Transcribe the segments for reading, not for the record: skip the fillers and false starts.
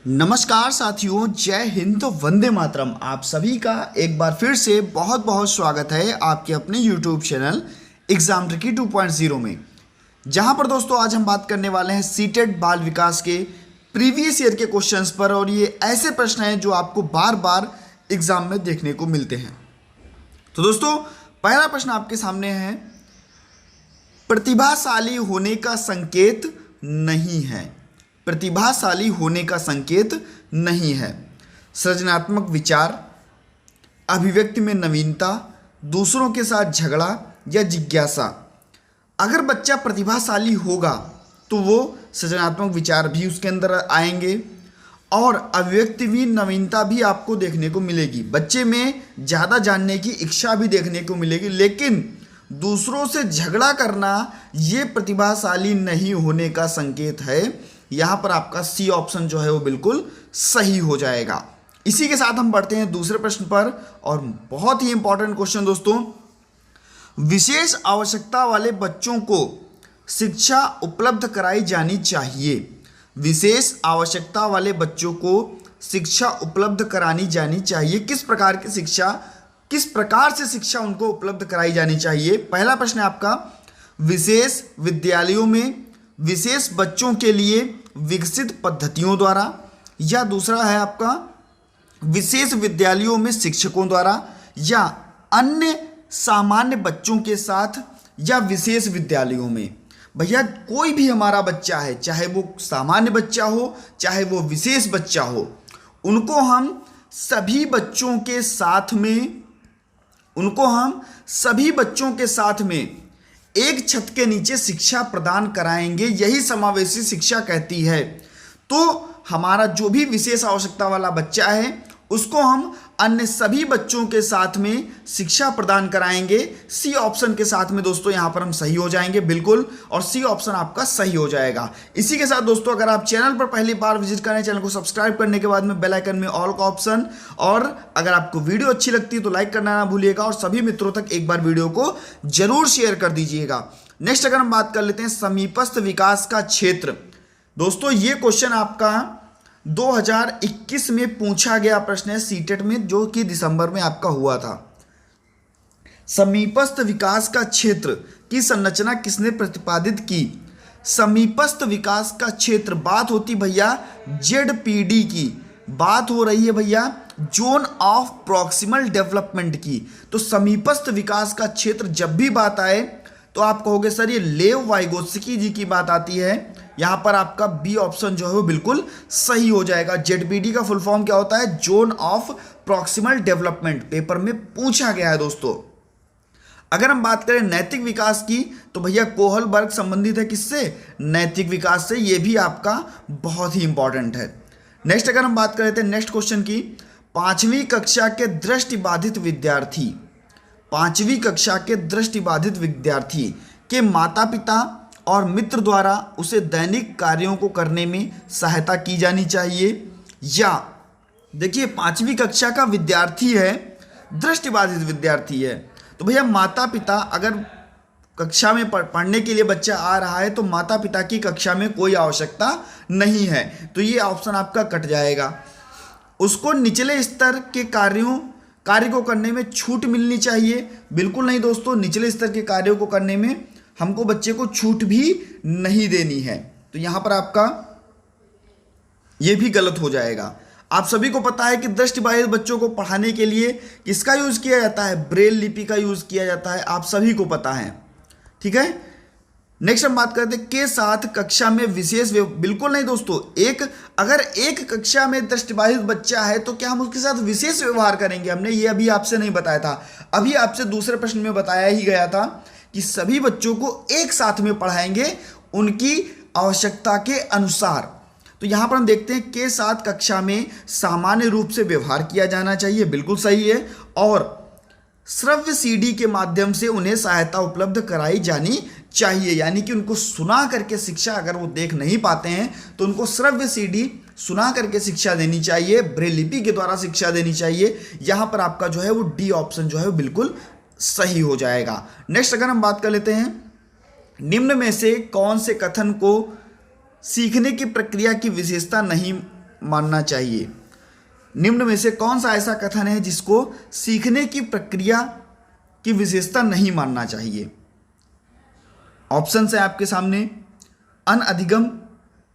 नमस्कार साथियों, जय हिंद, वंदे मातरम। आप सभी का एक बार फिर से बहुत बहुत स्वागत है आपके अपने YouTube चैनल एग्जाम ट्रिकी 2.0 में, जहां पर दोस्तों आज हम बात करने वाले हैं सीटेट बाल विकास के प्रीवियस ईयर के क्वेश्चंस पर। और ये ऐसे प्रश्न हैं जो आपको बार बार एग्जाम में देखने को मिलते हैं। तो दोस्तों पहला प्रश्न आपके सामने है, प्रतिभाशाली होने का संकेत नहीं है। प्रतिभाशाली होने का संकेत नहीं है। सृजनात्मक विचार, अभिव्यक्ति में नवीनता, दूसरों के साथ झगड़ा या जिज्ञासा। अगर बच्चा प्रतिभाशाली होगा तो वो सृजनात्मक विचार भी उसके अंदर आएंगे और अभिव्यक्ति भी, नवीनता भी आपको देखने को मिलेगी। बच्चे में ज़्यादा जानने की इच्छा भी देखने को मिलेगी, लेकिन दूसरों से झगड़ा करना ये प्रतिभाशाली नहीं होने का संकेत है। यहाँ पर आपका सी ऑप्शन जो है वो बिल्कुल सही हो जाएगा। इसी के साथ हम बढ़ते हैं दूसरे प्रश्न पर, और बहुत ही इंपॉर्टेंट क्वेश्चन दोस्तों। विशेष आवश्यकता वाले बच्चों को शिक्षा उपलब्ध कराई जानी चाहिए। विशेष आवश्यकता वाले बच्चों को शिक्षा उपलब्ध करानी जानी चाहिए। किस प्रकार की शिक्षा, किस प्रकार से शिक्षा उनको उपलब्ध कराई जानी चाहिए? पहला प्रश्न है आपका, विशेष विद्यालयों में विशेष बच्चों के लिए विकसित पद्धतियों द्वारा, या दूसरा है आपका विशेष विद्यालयों में शिक्षकों द्वारा, या अन्य सामान्य बच्चों के साथ, या विशेष विद्यालयों में। भैया कोई भी हमारा बच्चा है, चाहे वो सामान्य बच्चा हो चाहे वो विशेष बच्चा हो, उनको हम सभी बच्चों के साथ में एक छत के नीचे शिक्षा प्रदान कराएंगे। यही समावेशी शिक्षा कहती है। तो हमारा जो भी विशेष आवश्यकता वाला बच्चा है उसको हम अन्य सभी बच्चों के साथ में शिक्षा प्रदान कराएंगे। सी ऑप्शन के साथ में दोस्तों यहाँ पर हम सही हो जाएंगे बिल्कुल, और सी ऑप्शन आपका सही हो जाएगा। इसी के साथ दोस्तों अगर आप चैनल पर पहली बार विजिट करें, चैनल को सब्सक्राइब करने के बाद में बेल आइकन में ऑल का ऑप्शन, और अगर आपको वीडियो अच्छी लगती है तो लाइक करना ना भूलिएगा, और सभी मित्रों तक एक बार वीडियो को जरूर शेयर कर दीजिएगा। नेक्स्ट अगर हम बात कर लेते हैं समीपस्थ विकास का क्षेत्र। दोस्तों ये क्वेश्चन आपका 2021 में पूछा गया प्रश्न है सीटेट में, जो कि दिसंबर में आपका हुआ था। समीपस्थ विकास का क्षेत्र की संरचना किसने प्रतिपादित की? समीपस्थ विकास का क्षेत्र, बात होती भैया जेडपीडी की, बात हो रही है भैया जोन ऑफ प्रॉक्सिमल डेवलपमेंट की। तो समीपस्थ विकास का क्षेत्र जब भी बात आए तो आप कहोगे सर ये लेव वाइगोत्स्की जी की बात आती है। यहां पर आपका बी ऑप्शन जो है वो बिल्कुल सही हो जाएगा। जेडपीडी का फुल फॉर्म क्या होता है? Zone of proximal development, paper में पूछा गया है दोस्तों। अगर हम बात करें नैतिक विकास की तो भैया कोहलबर्ग संबंधित है किससे? नैतिक विकास से। ये भी आपका बहुत ही इंपॉर्टेंट है। नेक्स्ट अगर हम बात करें नेक्स्ट क्वेश्चन की, 5वीं कक्षा के दृष्टिबाधित विद्यार्थी, 5वीं कक्षा के दृष्टिबाधित विद्यार्थी के माता पिता और मित्र द्वारा उसे दैनिक कार्यों को करने में सहायता की जानी चाहिए। या देखिए 5वीं कक्षा का विद्यार्थी है, दृष्टिबाधित विद्यार्थी है, तो भैया माता पिता, अगर कक्षा में पढ़ने के लिए बच्चा आ रहा है तो माता पिता की कक्षा में कोई आवश्यकता नहीं है, तो ये ऑप्शन आपका कट जाएगा। उसको निचले स्तर के कार्य को करने में छूट मिलनी चाहिए। बिल्कुल नहीं दोस्तों, निचले स्तर के कार्यों को करने में हमको बच्चे को छूट भी नहीं देनी है, तो यहां पर आपका यह भी गलत हो जाएगा। आप सभी को पता है कि दृष्टिबाधित बच्चों को पढ़ाने के लिए किसका यूज किया जाता है? ब्रेल लिपि का यूज किया जाता है, आप सभी को पता है, ठीक है। नेक्स्ट हम बात करते हैं के साथ कक्षा में विशेष बिल्कुल नहीं दोस्तों, अगर एक कक्षा में दृष्टिबाधित बच्चा है तो क्या हम उसके साथ विशेष व्यवहार करेंगे? हमने ये अभी आपसे नहीं बताया था, अभी आपसे दूसरे प्रश्न में बताया ही गया था कि सभी बच्चों को एक साथ में पढ़ाएंगे उनकी आवश्यकता के अनुसार। तो यहां पर हम देखते हैं के साथ कक्षा में सामान्य रूप से व्यवहार किया जाना चाहिए, बिल्कुल सही है। और श्रव्य सीडी के माध्यम से उन्हें सहायता उपलब्ध कराई जानी चाहिए, यानी कि उनको सुना करके शिक्षा, अगर वो देख नहीं पाते हैं तो उनको श्रव्य सीडी सुना करके शिक्षा देनी चाहिए, ब्रेल लिपि के द्वारा शिक्षा देनी चाहिए। यहां पर आपका जो है वो डी ऑप्शन जो है वो बिल्कुल सही हो जाएगा। नेक्स्ट अगर हम बात कर लेते हैं, निम्न में से कौन से कथन को सीखने की प्रक्रिया की विशेषता नहीं मानना चाहिए? निम्न में से कौन सा ऐसा कथन है जिसको सीखने की प्रक्रिया की विशेषता नहीं मानना चाहिए? ऑप्शन है आपके सामने। अनअधिगम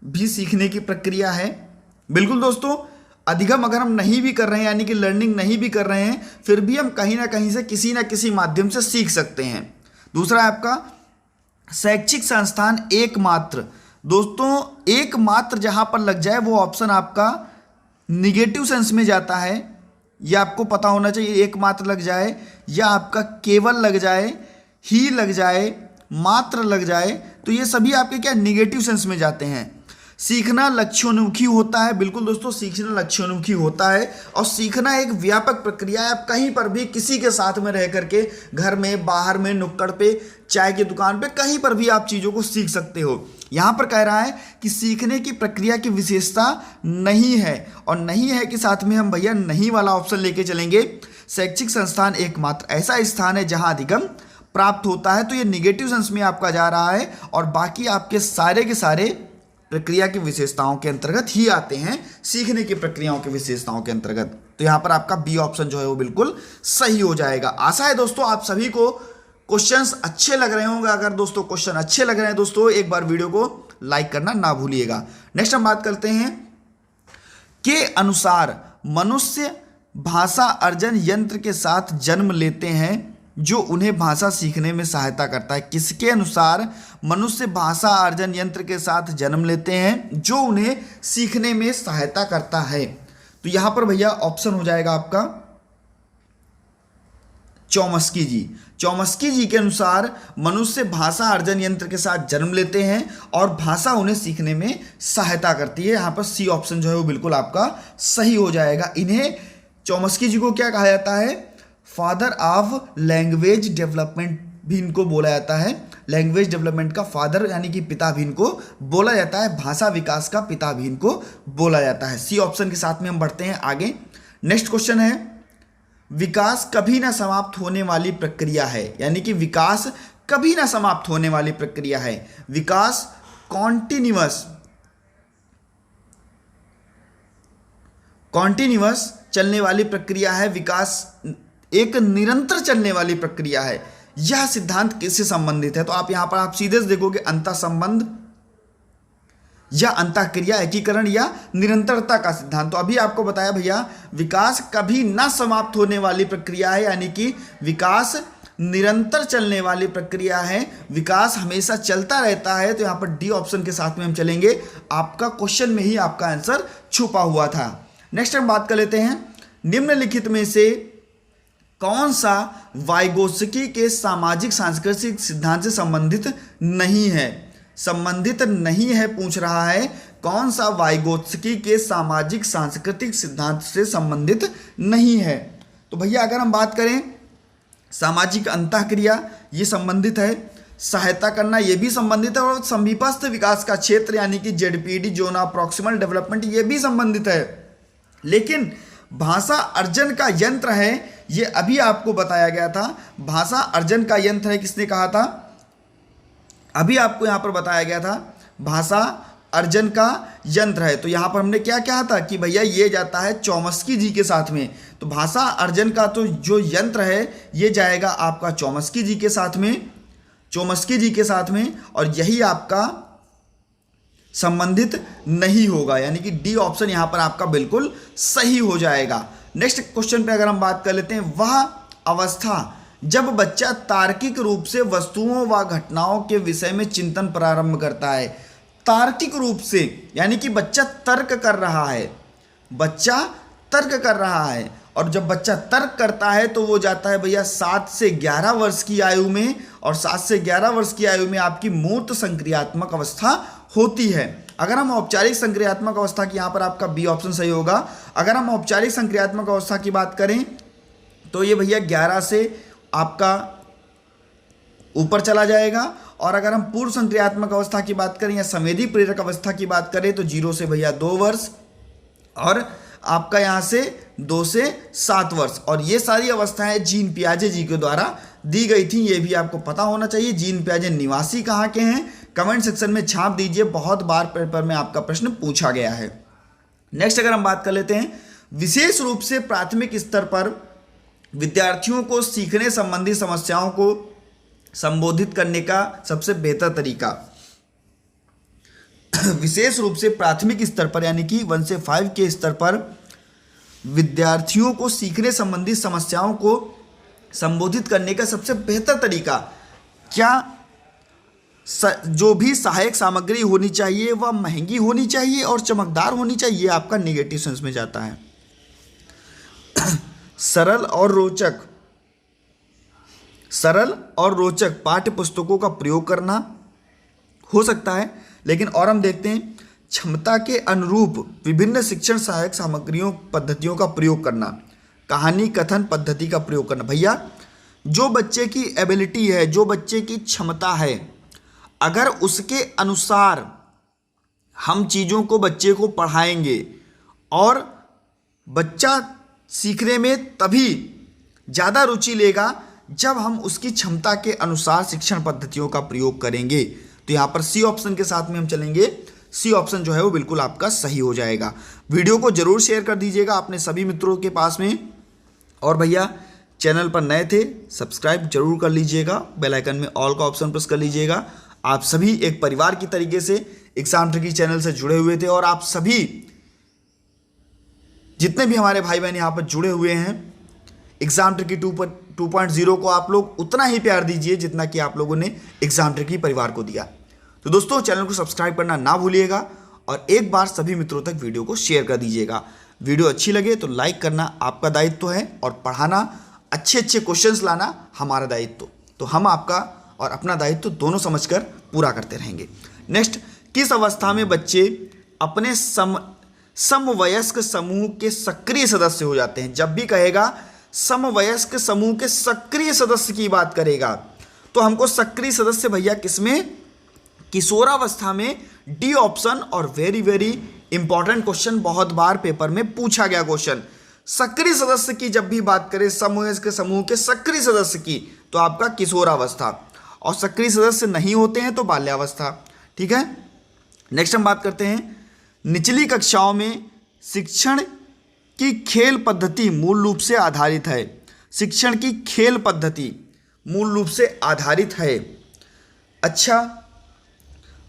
भी सीखने की प्रक्रिया है। बिल्कुल दोस्तों, अधिगम अगर हम नहीं भी कर रहे हैं यानी कि लर्निंग नहीं भी कर रहे हैं, फिर भी हम कहीं ना कहीं से किसी ना किसी माध्यम से सीख सकते हैं। दूसरा है आपका शैक्षिक संस्थान एकमात्र। दोस्तों, एकमात्र जहां पर लग जाए वो ऑप्शन आपका निगेटिव सेंस में जाता है। यह आपको पता होना चाहिए। एकमात्र लग जाए या आपका केवल लग जाए, ही लग जाए, मात्र लग जाए, तो ये सभी आपके क्या निगेटिव सेंस में जाते हैं। सीखना लक्ष्योन्मुखी होता है। बिल्कुल दोस्तों, सीखना लक्ष्योन्मुखी होता है और सीखना एक व्यापक प्रक्रिया है। आप कहीं पर भी किसी के साथ में रह करके, घर में, बाहर में, नुक्कड़ पे, चाय की दुकान पे, कहीं पर भी आप चीज़ों को सीख सकते हो। यहाँ पर कह रहा है कि सीखने की प्रक्रिया की विशेषता नहीं है, और नहीं है कि साथ में हम भैया नहीं वाला ऑप्शन लेके चलेंगे। शैक्षिक संस्थान एकमात्र ऐसा स्थान है जहाँ अधिगम प्राप्त होता है, तो ये निगेटिव सेंस में आपका जा रहा है और बाकी आपके सारे के सारे प्रक्रिया की विशेषताओं के अंतर्गत ही आते हैं, सीखने की प्रक्रियाओं की विशेषताओं के अंतर्गत। तो यहाँ पर आपका बी ऑप्शन जो है वो बिल्कुल सही हो जाएगा। आशा है दोस्तों आप सभी को क्वेश्चंस अच्छे लग रहे होंगे। अगर दोस्तों क्वेश्चन अच्छे लग रहे हैं दोस्तों, एक बार वीडियो को लाइक करना ना भूलिएगा। नेक्स्ट हम बात करते हैं के अनुसार मनुष्य भाषा अर्जन यंत्र के साथ जन्म लेते हैं जो उन्हें भाषा सीखने में सहायता करता है। किसके अनुसार मनुष्य भाषा अर्जन यंत्र के साथ जन्म लेते हैं जो उन्हें सीखने में सहायता करता है? तो यहां पर भैया ऑप्शन हो जाएगा आपका चौमस्की जी। चौमस्की जी के अनुसार मनुष्य भाषा अर्जन यंत्र के साथ जन्म लेते हैं और भाषा उन्हें सीखने में सहायता करती है। यहां पर सी ऑप्शन जो है वो बिल्कुल आपका सही हो जाएगा। इन्हें चौमस्की जी को क्या कहा जाता है? फादर ऑफ लैंग्वेज डेवलपमेंट भी इनको बोला जाता है। लैंग्वेज डेवलपमेंट का फादर यानी कि पिता भी इनको बोला जाता है। भाषा विकास का पिता भी इनको बोला जाता है। सी ऑप्शन के साथ में हम बढ़ते हैं आगे। नेक्स्ट क्वेश्चन है, विकास कभी ना समाप्त होने वाली प्रक्रिया है, यानी कि विकास कभी ना समाप्त होने वाली प्रक्रिया है। विकास कॉन्टिन्यूअस चलने वाली प्रक्रिया है। विकास एक निरंतर चलने वाली प्रक्रिया है। यह सिद्धांत किससे संबंधित है? तो आप यहां पर आप सीधे से देखोगे अंतः संबंध या अंतःक्रिया, एकीकरण या निरंतरता का सिद्धांत। तो अभी आपको बताया भैया विकास कभी ना समाप्त होने वाली प्रक्रिया है, यानी कि विकास निरंतर चलने वाली प्रक्रिया है। विकास हमेशा चलता रहता है। तो यहां पर डी ऑप्शन के साथ में हम चलेंगे। आपका क्वेश्चन में ही आपका आंसर छुपा हुआ था। नेक्स्ट हम बात कर लेते हैं, निम्नलिखित में से कौन सा वाइगोत्स्की के सामाजिक सांस्कृतिक सिद्धांत से संबंधित नहीं है? संबंधित नहीं है पूछ रहा है। कौन सा वाइगोत्स्की के सामाजिक सांस्कृतिक सिद्धांत से संबंधित नहीं है? तो भैया अगर हम बात करें सामाजिक अंतःक्रिया, ये संबंधित है। सहायता करना ये भी संबंधित है। और समीपस्थ विकास का क्षेत्र यानी कि ZPD, zone of proximal development, ये भी संबंधित है। लेकिन भाषा अर्जन का यंत्र है, ये अभी आपको बताया गया था। भाषा अर्जन का यंत्र है, किसने कहा था? अभी आपको यहां पर बताया गया था भाषा अर्जन का यंत्र है। तो यहां पर हमने क्या कहा था कि भैया ये जाता है चौमस्की जी के साथ में। तो भाषा अर्जन का तो जो यंत्र है ये जाएगा आपका चौमस्की जी के साथ में, और यही आपका संबंधित नहीं होगा, यानी कि डी ऑप्शन यहां पर आपका बिल्कुल सही हो जाएगा। नेक्स्ट क्वेश्चन पे अगर हम बात कर लेते हैं, वह अवस्था जब बच्चा तार्किक रूप से वस्तुओं व घटनाओं के विषय में चिंतन प्रारंभ करता है। तार्किक रूप से यानी कि बच्चा तर्क कर रहा है, और जब बच्चा तर्क करता है तो वो जाता है भैया 7 से 11 वर्ष की आयु में, और 7 से 11 वर्ष की आयु में आपकी मूर्त संक्रियात्मक अवस्था होती है। अगर हम औपचारिक संक्रियात्मक अवस्था की, यहाँ पर आपका बी ऑप्शन सही होगा। अगर हम औपचारिक संक्रियात्मक अवस्था की बात करें तो ये भैया 11 से आपका ऊपर चला जाएगा। और अगर हम पूर्व संक्रियात्मक अवस्था की बात करें या संवेदी प्रेरक अवस्था की बात करें तो 0 से भैया 2 वर्ष, और आपका यहाँ से 2 से 7 वर्ष। और ये सारी अवस्थाएं जीन पियाजे जी के द्वारा दी गई थी, ये भी आपको पता होना चाहिए। जीन पियाजे निवासी कहाँ के हैं? कमेंट सेक्शन में छाप दीजिए, बहुत बार पेपर में आपका प्रश्न पूछा गया है। नेक्स्ट अगर हम बात कर लेते हैं, विशेष रूप से प्राथमिक स्तर पर विद्यार्थियों को सीखने संबंधी समस्याओं को संबोधित करने का सबसे बेहतर तरीका। विशेष रूप से प्राथमिक स्तर पर यानी कि 1 से 5 के स्तर पर विद्यार्थियों को सीखने संबंधी समस्याओं को संबोधित करने का सबसे बेहतर तरीका क्या? जो भी सहायक सामग्री होनी चाहिए वह महंगी होनी चाहिए और चमकदार होनी चाहिए, आपका नेगेटिव सेंस में जाता है। सरल और रोचक पाठ्य पुस्तकों का प्रयोग करना हो सकता है, लेकिन और हम देखते हैं क्षमता के अनुरूप विभिन्न शिक्षण सहायक सामग्रियों पद्धतियों का प्रयोग करना, कहानी कथन पद्धति का प्रयोग करना। भैया जो बच्चे की एबिलिटी है, जो बच्चे की क्षमता है, अगर उसके अनुसार हम चीज़ों को बच्चे को पढ़ाएंगे और बच्चा सीखने में तभी ज़्यादा रुचि लेगा जब हम उसकी क्षमता के अनुसार शिक्षण पद्धतियों का प्रयोग करेंगे। तो यहाँ पर सी ऑप्शन के साथ में हम चलेंगे। सी ऑप्शन जो है वो बिल्कुल आपका सही हो जाएगा। वीडियो को जरूर शेयर कर दीजिएगा अपने सभी मित्रों के पास में, और भैया चैनल पर नए थे सब्सक्राइब जरूर कर लीजिएगा, बेल आइकन में ऑल का ऑप्शन प्रेस कर लीजिएगा। आप सभी एक परिवार की तरीके से एग्जाम ट्रिकी चैनल से जुड़े हुए थे, और आप सभी जितने भी हमारे भाई बहन यहाँ पर जुड़े हुए हैं एग्जाम ट्रिकी 2.0 को आप लोग उतना ही प्यार दीजिए जितना कि आप लोगों ने एग्जाम ट्रिकी परिवार को दिया। तो दोस्तों चैनल को सब्सक्राइब करना ना भूलिएगा, और एक बार सभी मित्रों तक वीडियो को शेयर कर दीजिएगा। वीडियो अच्छी लगे तो लाइक करना आपका दायित्व है, और पढ़ाना, अच्छे अच्छे क्वेश्चंस लाना हमारा दायित्व। तो हम आपका और अपना दायित्व दोनों समझकर पूरा करते रहेंगे। नेक्स्ट, किस अवस्था में बच्चे अपने समवयस्क समूह के सक्रिय सदस्य हो जाते हैं? जब भी कहेगा समवयस्क समूह के सक्रिय सदस्य की बात करेगा, तो हमको सक्रिय सदस्य भैया किसमें? किशोरावस्था में। डी ऑप्शन, और वेरी वेरी इंपॉर्टेंट क्वेश्चन, बहुत बार पेपर में पूछा गया क्वेश्चन। सक्रिय सदस्य की जब भी बात करें, समवयस्क समूह के सक्रिय सदस्य की, तो आपका किशोरावस्था, और सक्रिय सदस्य नहीं होते हैं तो बाल्यावस्था। ठीक है। नेक्स्ट हम बात करते हैं, निचली कक्षाओं में शिक्षण की खेल पद्धति मूल रूप से आधारित है। शिक्षण की खेल पद्धति मूल रूप से आधारित है। अच्छा,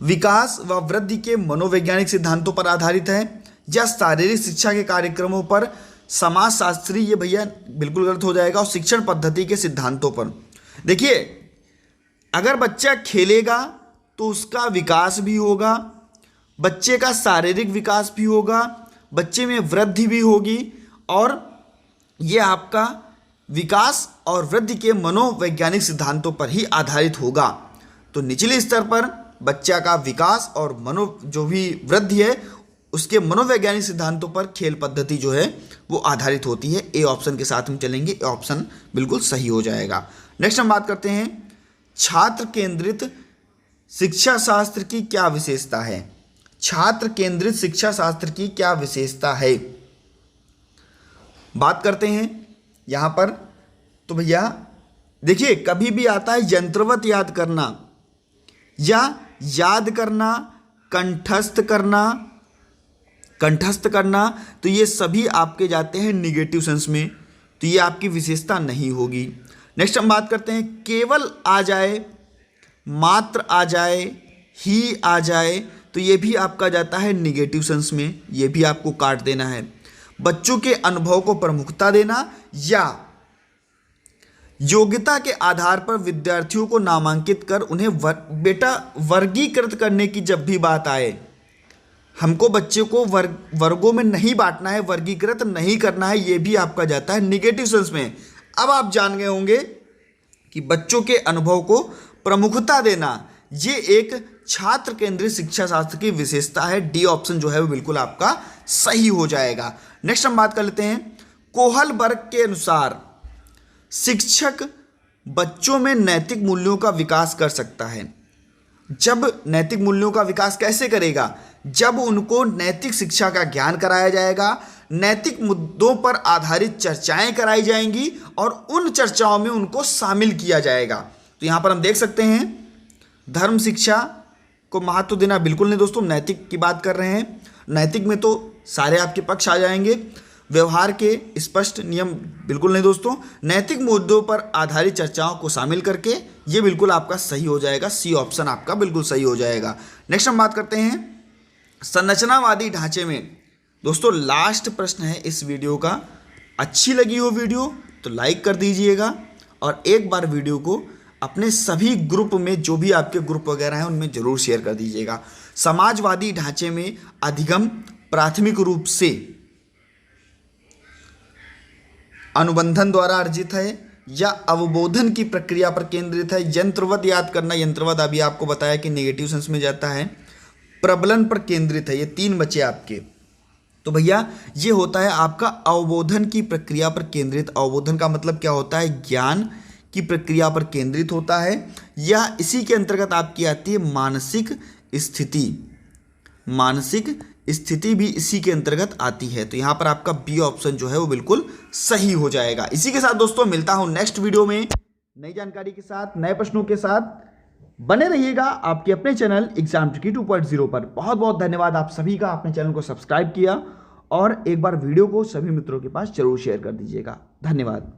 विकास व वृद्धि के मनोवैज्ञानिक सिद्धांतों पर आधारित है, या शारीरिक शिक्षा के कार्यक्रमों पर समाजशास्त्री, ये भैया बिल्कुल गलत हो जाएगा, और शिक्षण पद्धति के सिद्धांतों पर। देखिए, अगर बच्चा खेलेगा तो उसका विकास भी होगा, बच्चे का शारीरिक विकास भी होगा, बच्चे में वृद्धि भी होगी, और ये आपका विकास और वृद्धि के मनोवैज्ञानिक सिद्धांतों पर ही आधारित होगा। तो निचले स्तर पर बच्चा का विकास और जो भी वृद्धि है उसके मनोवैज्ञानिक सिद्धांतों पर खेल पद्धति जो है वो आधारित होती है। ए ऑप्शन के साथ हम चलेंगे, ए ऑप्शन बिल्कुल सही हो जाएगा। नेक्स्ट हम बात करते हैं, छात्र केंद्रित शिक्षा शास्त्र की क्या विशेषता है? छात्र केंद्रित शिक्षा शास्त्र की क्या विशेषता है? बात करते हैं यहां पर। तो भैया देखिए, कभी भी आता है यंत्रवत याद करना या याद करना, कंठस्थ करना, तो ये सभी आपके जाते हैं निगेटिव सेंस में, तो ये आपकी विशेषता नहीं होगी। नेक्स्ट हम बात करते हैं, केवल आ जाए, मात्र आ जाए, ही आ जाए, तो ये भी आपका जाता है निगेटिव सेंस में, ये भी आपको काट देना है। बच्चों के अनुभव को प्रमुखता देना, या योग्यता के आधार पर विद्यार्थियों को नामांकित कर उन्हें बेटा वर्गीकृत करने की जब भी बात आए, हमको बच्चे को वर्गों में नहीं बांटना है, वर्गीकृत नहीं करना है, ये भी आपका जाता है निगेटिव सेंस में। अब आप जान गए होंगे कि बच्चों के अनुभव को प्रमुखता देना ये एक छात्र केंद्रित शिक्षा शास्त्र की विशेषता है। डी ऑप्शन जो है वो बिल्कुल आपका सही हो जाएगा। नेक्स्ट हम बात कर लेते हैं, कोहल वर्ग के अनुसार शिक्षक बच्चों में नैतिक मूल्यों का विकास कर सकता है। जब नैतिक मूल्यों का विकास कैसे करेगा? जब उनको नैतिक शिक्षा का ज्ञान कराया जाएगा, नैतिक मुद्दों पर आधारित चर्चाएं कराई जाएंगी और उन चर्चाओं में उनको शामिल किया जाएगा। तो यहां पर हम देख सकते हैं धर्म शिक्षा को महत्व देना बिल्कुल नहीं दोस्तों, नैतिक की बात कर रहे हैं। नैतिक में तो सारे आपके पक्ष आ जाएंगे। व्यवहार के स्पष्ट नियम बिल्कुल नहीं दोस्तों। नैतिक मुद्दों पर आधारित चर्चाओं को शामिल करके, ये बिल्कुल आपका सही हो जाएगा, सी ऑप्शन आपका बिल्कुल सही हो जाएगा। नेक्स्ट हम बात करते हैं संरचनावादी ढांचे में। दोस्तों लास्ट प्रश्न है इस वीडियो का। अच्छी लगी हो वीडियो तो लाइक कर दीजिएगा और एक बार वीडियो को अपने सभी ग्रुप में, जो भी आपके ग्रुप वगैरह हैं उनमें जरूर शेयर कर दीजिएगा। समाजवादी ढांचे में अधिगम प्राथमिक रूप से अनुबंधन द्वारा अर्जित है या अवबोधन की प्रक्रिया पर केंद्रित है। यंत्रवत याद करना, यंत्रवत अभी आपको बताया कि नेगेटिव सेंस में जाता है। प्रबलन पर केंद्रित है। ये 3 बचे आपके। तो भैया ये होता है आपका अवबोधन की प्रक्रिया पर केंद्रित। अवबोधन का मतलब क्या होता है? ज्ञान की प्रक्रिया पर केंद्रित होता है। या इसी के अंतर्गत आपकी आती है मानसिक स्थिति। मानसिक स्थिति भी इसी के अंतर्गत आती है। तो यहां पर आपका बी ऑप्शन जो है वो बिल्कुल सही हो जाएगा। इसी के साथ दोस्तों मिलता हूं नेक्स्ट वीडियो में नई जानकारी के साथ, नए प्रश्नों के साथ। बने रहिएगा आपके अपने चैनल एग्जाम ट्रिकी 2.0 पर। बहुत बहुत धन्यवाद आप सभी का, आपने चैनल को सब्सक्राइब किया और एक बार वीडियो को सभी मित्रों के पास जरूर शेयर कर दीजिएगा। धन्यवाद।